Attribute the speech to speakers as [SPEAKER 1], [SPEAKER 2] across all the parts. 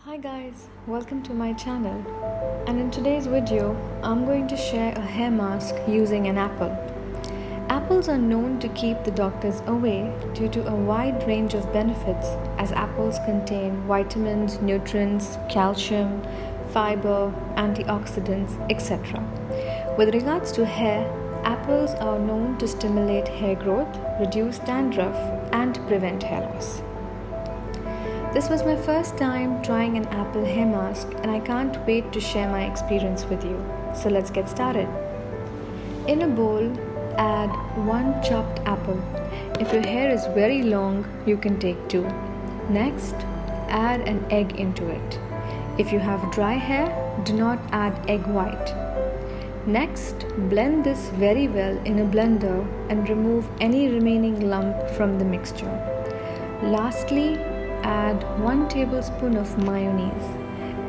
[SPEAKER 1] Hi guys, welcome to my channel, and in today's video I'm going to share a hair mask using an apple. Apples are known to keep the doctors away due to a wide range of benefits, as apples contain vitamins, nutrients, calcium, fiber, antioxidants, etc. With regards to hair, apples are known to stimulate hair growth, reduce dandruff, and prevent hair loss. This was my first time trying an apple hair mask, and I can't wait to share my experience with you. So let's get started. In a bowl, add 1 chopped apple. If your hair is very long, you can take 2. Next, add an egg into it. If you have dry hair, do not add egg white. Next, blend this very well in a blender and remove any remaining lump from the mixture. Lastly, add 1 tablespoon of mayonnaise.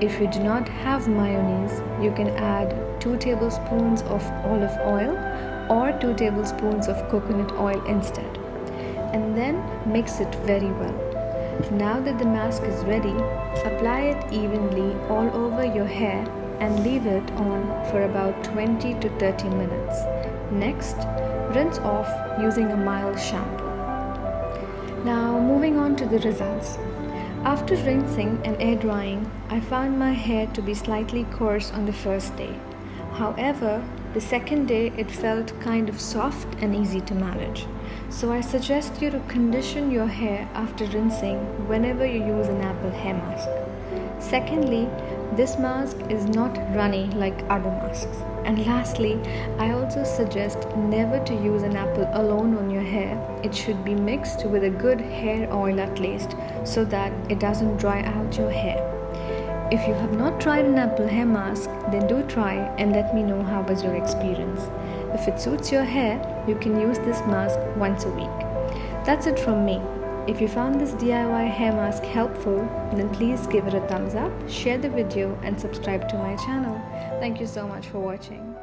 [SPEAKER 1] If you do not have mayonnaise, you can add 2 tablespoons of olive oil or 2 tablespoons of coconut oil instead. And then mix it very well. Now that the mask is ready, apply it evenly all over your hair and leave it on for about 20 to 30 minutes. Next, rinse off using a mild shampoo. Now moving on to the results. After rinsing and air drying, I found my hair to be slightly coarse on the first day. However, the second day it felt kind of soft and easy to manage. So I suggest you to condition your hair after rinsing whenever you use an apple hair mask. Secondly, this mask is not runny like other masks. And lastly, I also suggest never to use an apple alone on your hair. It should be mixed with a good hair oil at least, so that it doesn't dry out your hair. If you have not tried an apple hair mask, then do try and let me know how was your experience. If it suits your hair, you can use this mask once a week. That's it from me. If you found this DIY hair mask helpful, then please give it a thumbs up, share the video and subscribe to my channel. Thank you so much for watching.